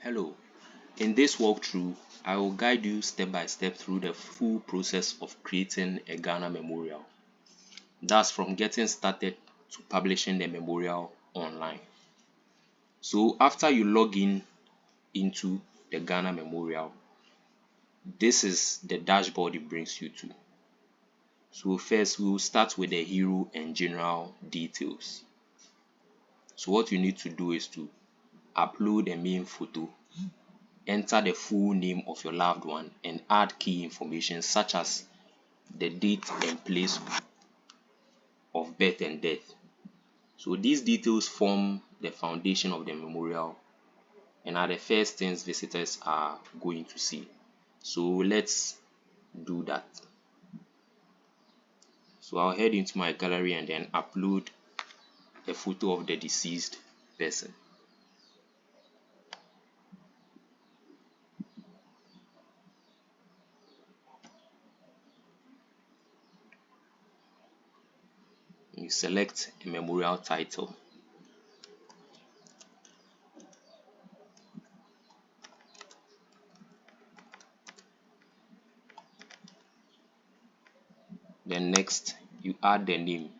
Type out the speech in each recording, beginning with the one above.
Hello, in this walkthrough, I will guide you step by step through the full process of creating a Ghana memorial. That's from getting started to publishing the memorial online. So after you log in into the Ghana memorial, this is the dashboard it brings you to. So first, we will start with the hero and general details. So what you need to do is to upload a main photo, enter the full name of your loved one, and add key information such as the date and place of birth and death. So these details form the foundation of the memorial and are the first things visitors are going to see. So let's do that. So I'll head into my gallery and then upload a photo of the deceased person. You select a memorial title. Then next, you add the name.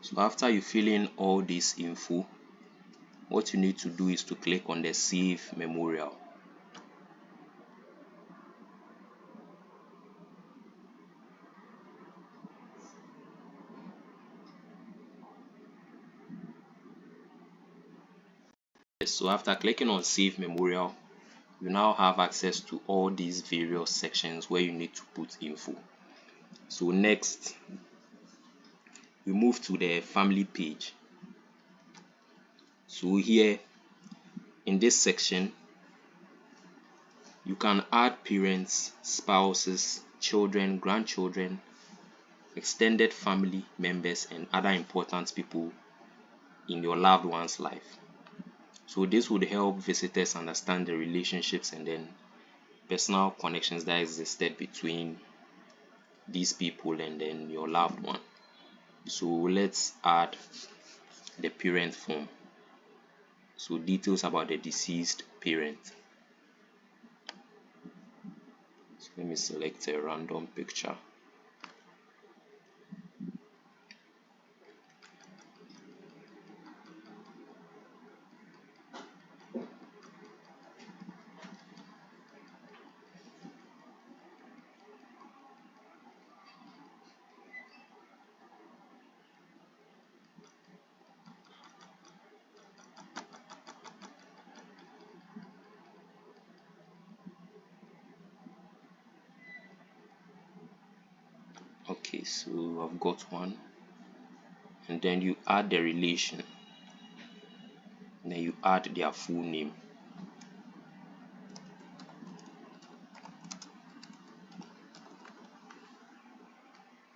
So after you fill in all this info, what you need to do is to click on the Save Memorial. So after clicking on Save Memorial, you now have access to all these various sections where you need to put info. So next, we move to the family page. So here in this section, you can add parents, spouses, children, grandchildren, extended family members, and other important people in your loved one's life. So this would help visitors understand the relationships and then personal connections that existed between these people and then your loved one. So let's add the parent form. So details about the deceased parent. So let me select a random picture. Okay, so I've got one, and then you add the relation, and then you add their full name.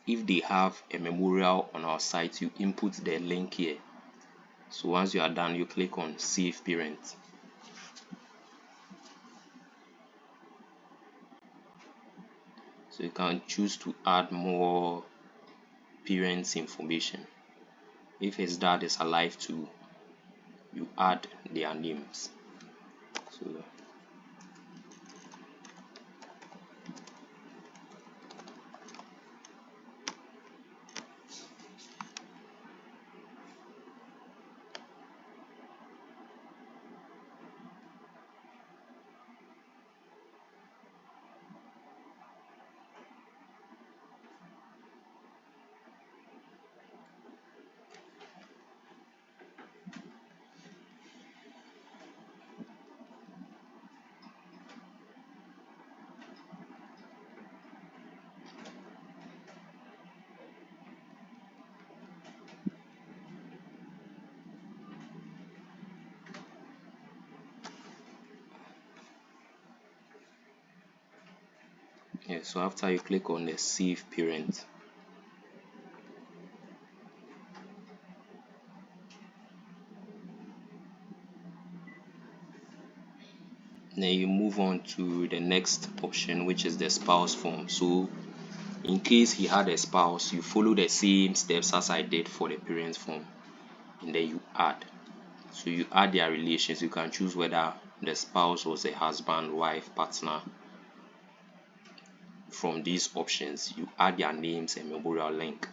If they have a memorial on our site, you input the link here. So once you are done, you click on Save Parent. So you can choose to add more parents information. If his dad is alive too, you add their names. So So after you click on the save parent, then you move on to the next option, which is the spouse form. So in case he had a spouse, you follow the same steps as I did for the parent form, and then you add. So you add their relations. You can choose whether the spouse was a husband, wife, partner. From these options, you add their names and memorial link.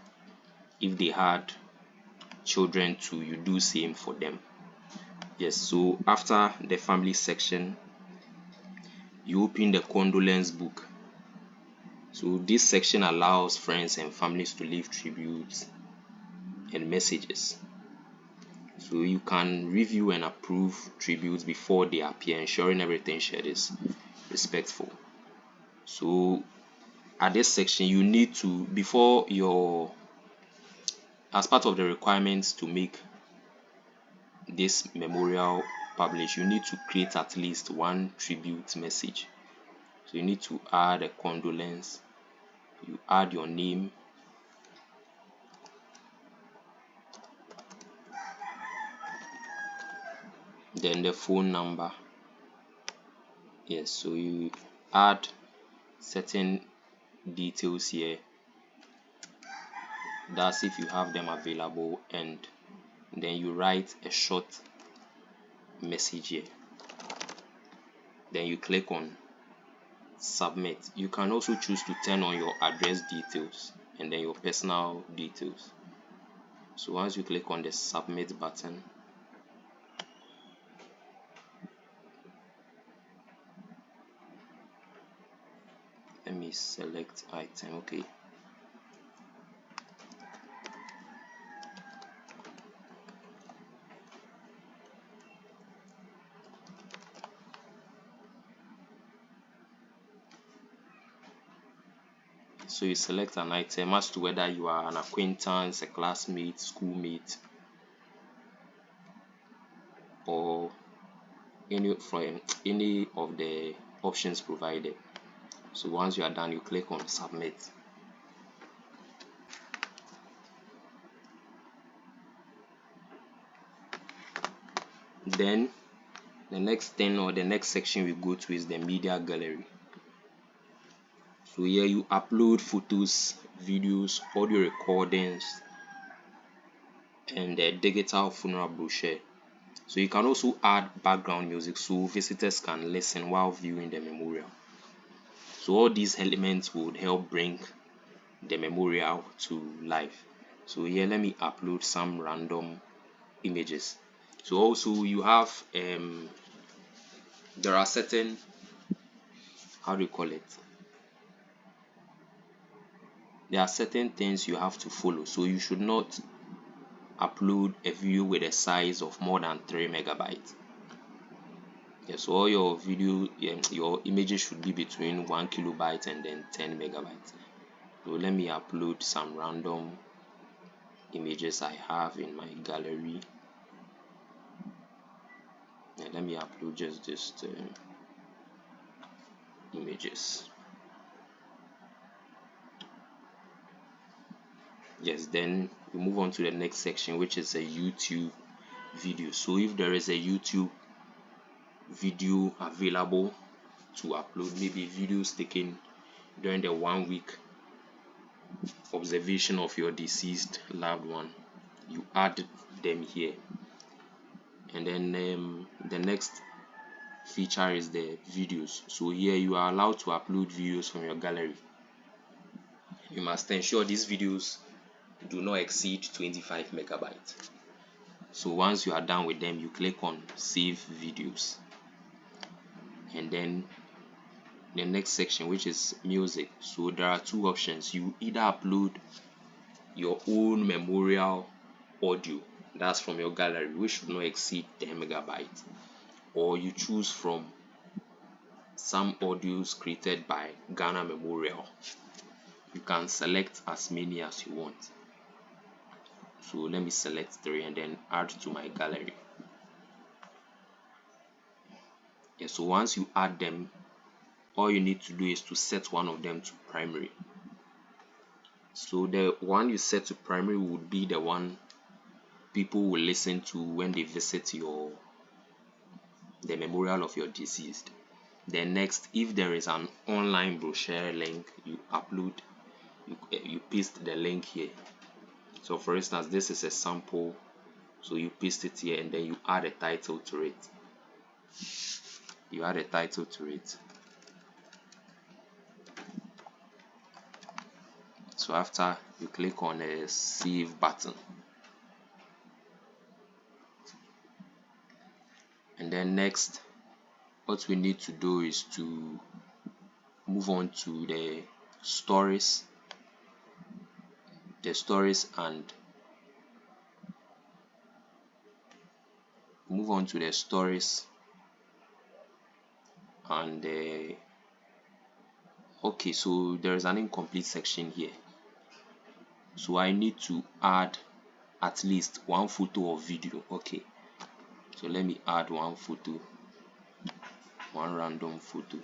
If they had children too, you do same for them. Yes, so after the family section, you open the condolence book. So this section allows friends and families to leave tributes and messages. So you can review and approve tributes before they appear, ensuring everything shared is respectful. So at this section, you need to, before your, as part of the requirements to make this memorial published, you need to create at least one tribute message. So you need to add a condolence, you add your name, then the phone number. Yes, so you add certain details here, that's if you have them available, and then you write a short message here. Then you click on submit. You can also choose to turn on your address details and then your personal details. So once you click on the submit button, let me select item. Okay, so you select an item as to whether you are an acquaintance, a classmate, schoolmate, or any from any of the options provided. So once you are done, you click on submit. Then the next thing or the next section we go to is the media gallery. So here you upload photos, videos, audio recordings, and the digital funeral brochure. So you can also add background music so visitors can listen while viewing the memorial. So all these elements would help bring the memorial to life. So here let me upload some random images. So also you have there are certain, how do you call it, there are certain things you have to follow. So you should not upload a video with a size of more than 3 megabytes. Yes, so all your video, your images should be between 1 kilobyte and then 10 megabytes. So let me upload some random images I have in my gallery. And let me upload just images. Yes, then we move on to the next section, which is a YouTube video. So if there is a YouTube video available to upload, maybe videos taken during the 1 week observation of your deceased loved one, you add them here. And then the next feature is the videos. So here you are allowed to upload videos from your gallery. You must ensure these videos do not exceed 25 megabytes. So once you are done with them, you click on save videos, and then the next section, which is music. So there are two options. You either upload your own memorial audio, that's from your gallery, which should not exceed 10 megabytes, or you choose from some audios created by Ghana Memorial. You can select as many as you want. So let me select 3 and then add to my gallery. Yeah, so once you add them, all you need to do is to set one of them to primary. So the one you set to primary would be the one people will listen to when they visit the memorial of your deceased. Then next, if there is an online brochure link, you upload, you paste the link here. So for instance, this is a sample, so you paste it here and then you add a title to it. So after, you click on the save button, and then next, what we need to do is to move on to the stories, and move on to the stories and okay, so there is an incomplete section here, so I need to add at least one photo or video. Okay, so let me add one photo, one random photo.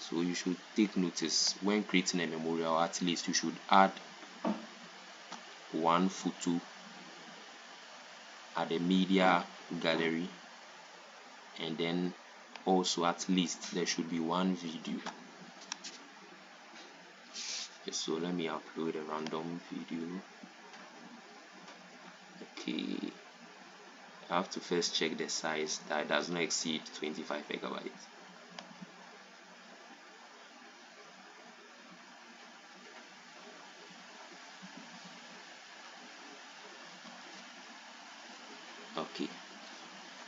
So you should take notice when creating a memorial, at least you should add one photo at the media gallery, and then also at least there should be one video. So let me upload a random video. Okay, I have to first check the size that it does not exceed 25 megabytes. Okay,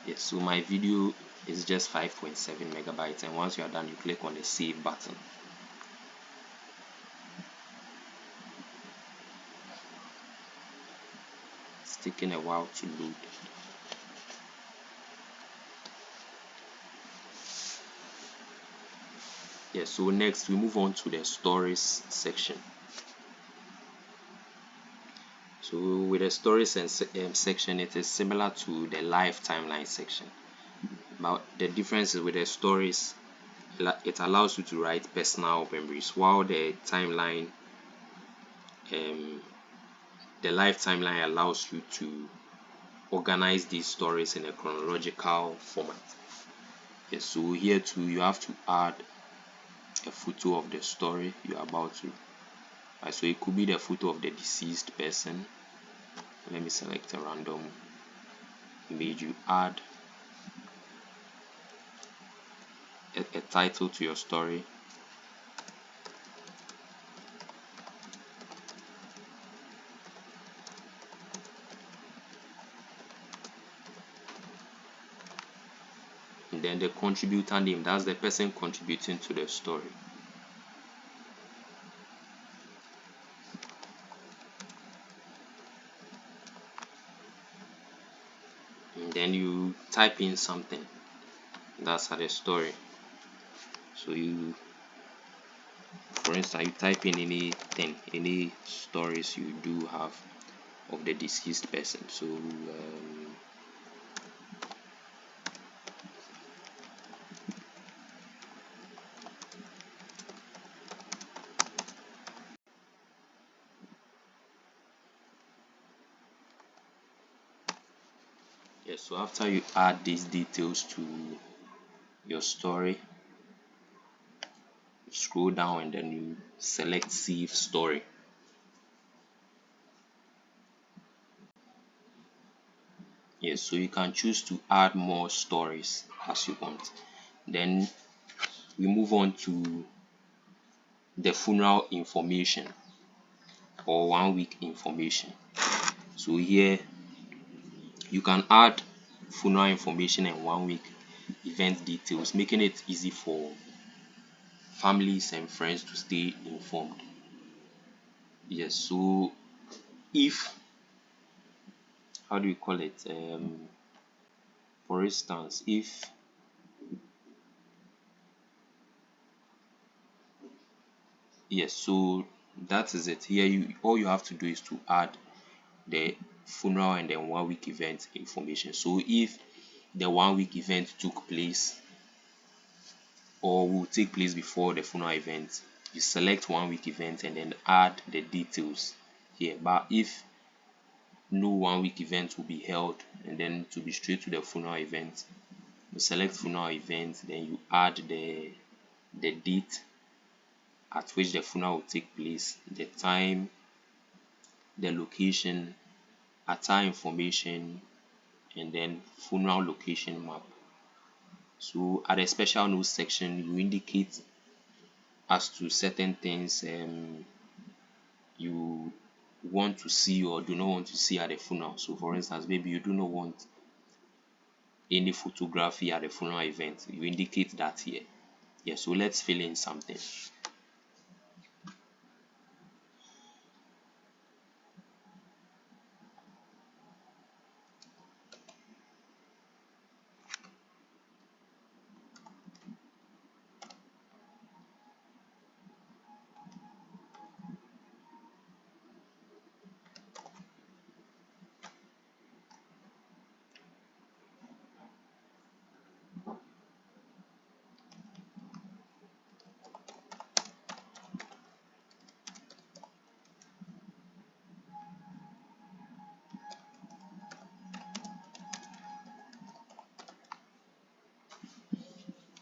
yes, so my video is just 5.7 megabytes, and once you are done, you click on the save button. It's taking a while to load. Yes, so next we move on to the stories section. So with the stories section, it is similar to the live timeline section, but the difference is with the stories, it allows you to write personal memories, while the timeline, the live timeline allows you to organize these stories in a chronological format. Yes, so here too you have to add a photo of the story you are about to. So it could be the photo of the deceased person. Let me select a random image. You add a title to your story. And then the contributor name, that's the person contributing to the story. And then you type in something that's at the story. So you, for instance, you type in anything, any stories you do have of the deceased person. So yes, so after you add these details to your story, scroll down and then you select save story. Yes, so you can choose to add more stories as you want. Then we move on to the funeral information or 1 week information. So here you can add funeral information and 1 week event details, making it easy for families and friends to stay informed. Yes, so if, how do you call it, for instance, if yes, so that is it. Here you, all you have to do is to add the funeral and then 1 week event information. So if the 1 week event took place or will take place before the funeral event, you select 1 week event and then add the details here. But if no 1 week event will be held and then to be straight to the funeral event, you select funeral event, then you add the date at which the funeral will take place, the time, the location, attire information, and then funeral location map. So at the special notes section, you indicate as to certain things you want to see or do not want to see at the funeral. So for instance, maybe you do not want any photography at the funeral event, you indicate that here. Yeah, so let's fill in something.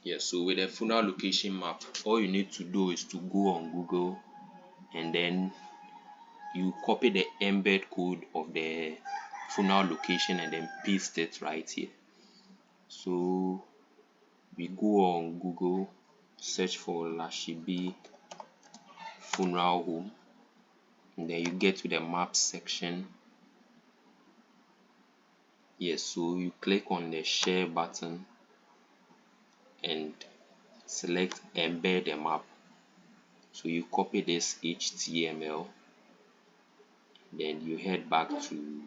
Yeah, so with a funeral location map, all you need to do is to go on Google and then you copy the embed code of the funeral location and then paste it right here. So we go on Google, search for Lashibi funeral home, and then you get to the map section. Yes, so you click on the share button and select embed a map. So you copy this HTML, then you head back to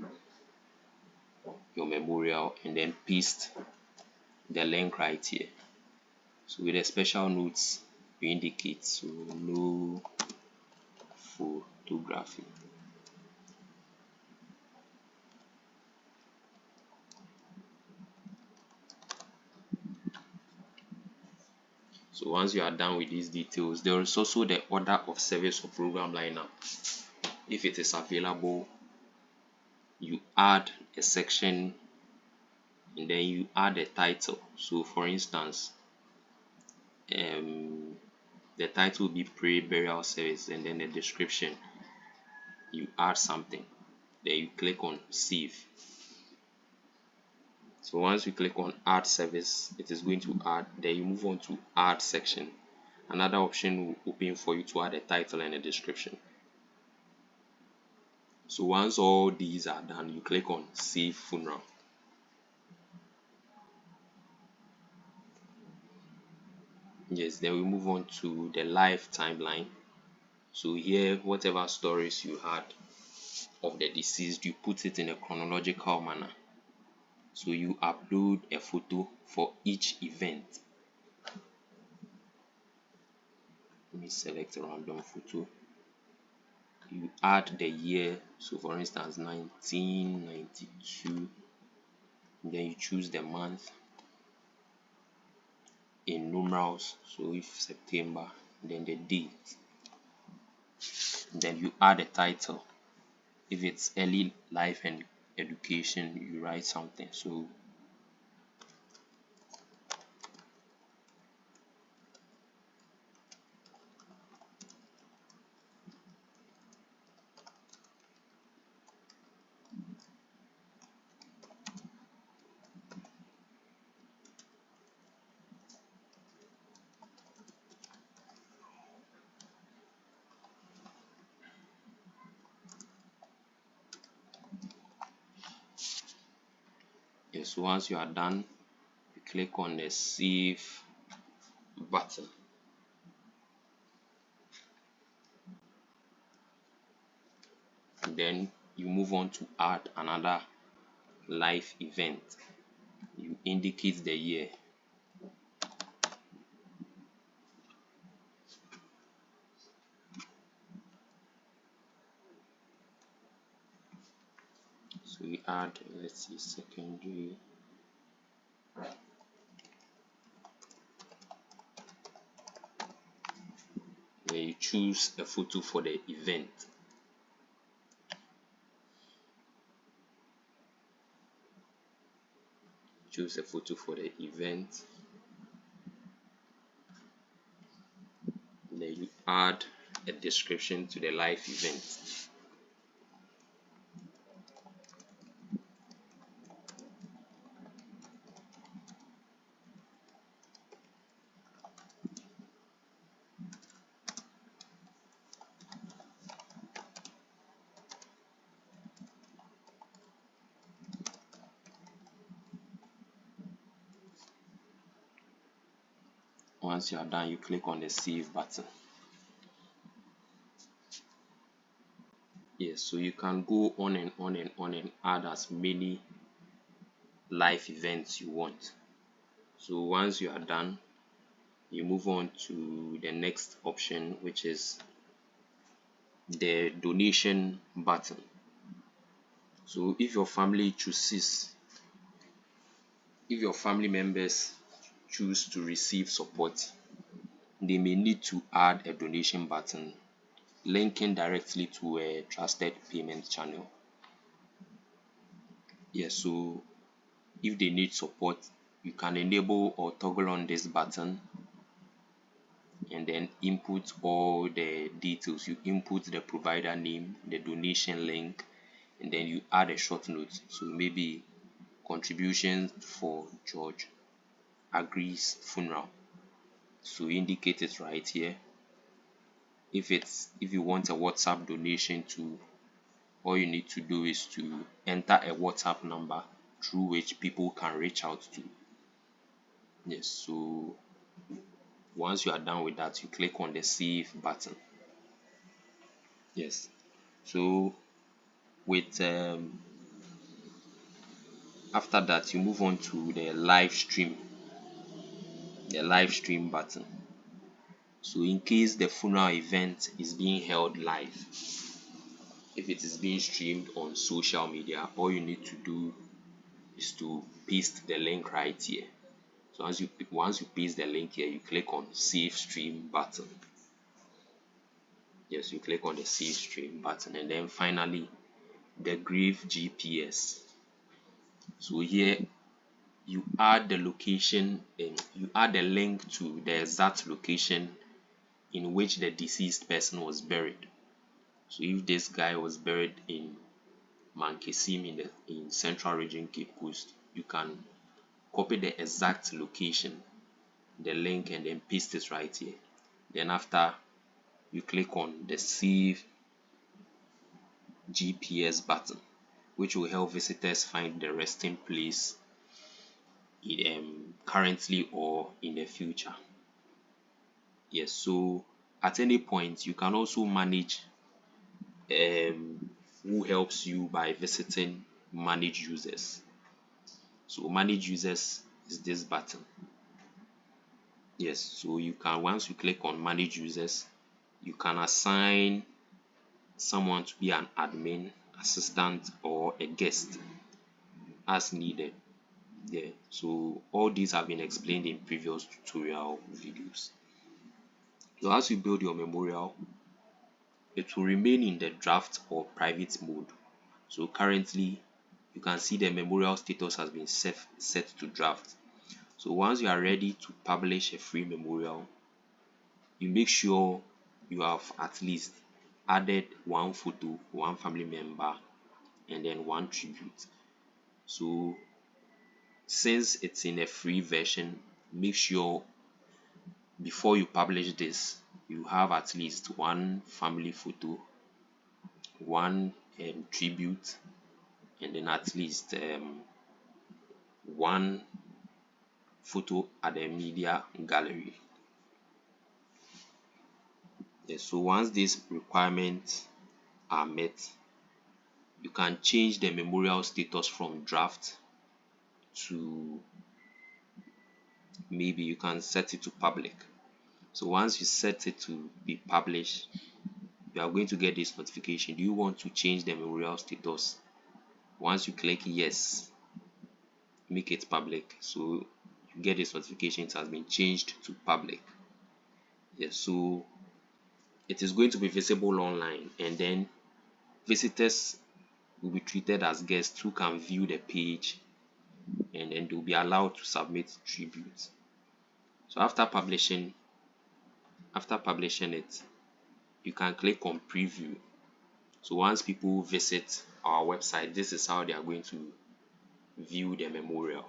your memorial and then paste the link right here. So with the special notes, you indicate so no photography. So once you are done with these details, there is also the order of service or program lineup. If it is available, you add a section and then you add a title. So for instance, the title will be pre-burial service, and then the description you add something, then you click on save. So once you click on add service, it is going to add, then you move on to add section. Another option will open for you to add a title and a description. So once all these are done, you click on save funeral. Yes, then we move on to the live timeline. So here, whatever stories you had of the deceased, you put it in a chronological manner. So you upload a photo for each event. Let me select a random photo. You add the year, so for instance 1992, then you choose the month in numerals, so if September, then the date, then you add a title. If it's early life and education, you write something. So yes, once you are done, you click on the save button. And then you move on to add another live event. You indicate the year. So we add, let's see, secondary then you choose a photo for the event. Choose a photo for the event, then you add a description to the live event. Once you are done, you click on the save button. Yes, so you can go on and on and on and add as many live events you want. So once you are done, you move on to the next option, which is the donation button. So if your family members choose to receive support, they may need to add a donation button linking directly to a trusted payment channel. Yes, so if they need support, you can enable or toggle on this button and then input all the details. You input the provider name, the donation link, and then you add a short note. So maybe contributions for George Agree's funeral. So indicate it right here. If you want a WhatsApp donation to, all you need to do is to enter a WhatsApp number through which people can reach out to. Yes, so once you are done with that, you click on the save button. Yes, so with after that, you move on to the live stream button. So in case the funeral event is being held live, if it is being streamed on social media, all you need to do is to paste the link right here. So once you paste the link here, you click on save stream button. Yes, you click on the save stream button, and then finally the grave GPS. So here you add the location and you add a link to the exact location in which the deceased person was buried. So if this guy was buried in Mankesim in Central Region Cape Coast, you can copy the exact location, the link, and then paste it right here. Then after, you click on the save GPS button, which will help visitors find the resting place currently or in the future. Yes, so at any point you can also manage who helps you by visiting manage users. So manage users is this button. Yes, so you can, once you click on manage users, you can assign someone to be an admin, assistant, or a guest as needed. Yeah, so all these have been explained in previous tutorial videos. So as you build your memorial, it will remain in the draft or private mode. So currently you can see the memorial status has been set to draft. So once you are ready to publish a free memorial, you make sure you have at least added one photo, one family member, and then one tribute. So since it's in a free version, make sure before you publish this, you have at least one family photo, one tribute, and then at least one photo at the media gallery. Yes, so once these requirements are met, you can change the memorial status from draft to, maybe you can set it to public. So once you set it to be published, you are going to get this notification. Do you want to change the memorial status? Once you click yes, make it public. So you get this notification, it has been changed to public. Yes, so it is going to be visible online, and then visitors will be treated as guests who can view the page, and then they'll be allowed to submit tributes. So after publishing it, you can click on preview. So once people visit our website, this is how they are going to view the memorial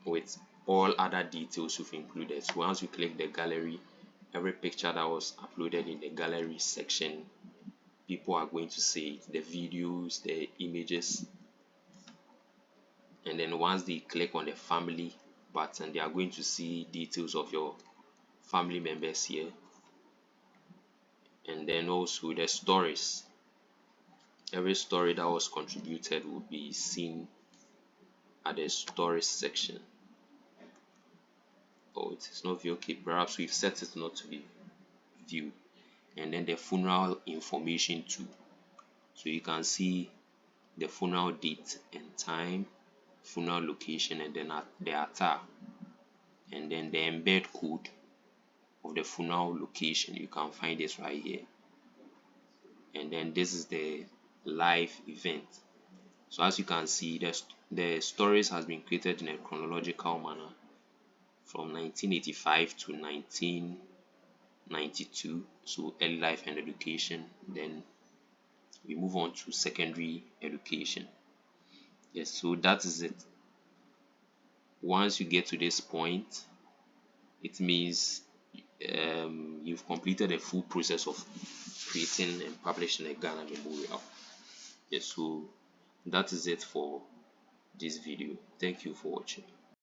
with all other details you've included. So once you click the gallery, every picture that was uploaded in the gallery section, people are going to see it, the videos, the images. And then once they click on the family button, they are going to see details of your family members here. And then also the stories, every story that was contributed will be seen at the stories section. Oh, it is not view. Okay, perhaps we've set it not to be viewed. And then the funeral information too, so you can see the funeral date and time, funeral location, and then the attire, and then the embed code of the funeral location. You can find this right here. And then this is the live event. So as you can see, the stories has been created in a chronological manner from 1985 to 1992. So early life and education. Then we move on to secondary education. Yes, so that is it. Once you get to this point, it means you've completed the full process of creating and publishing a Ghana memorial. Yes, so that is it for this video. Thank you for watching.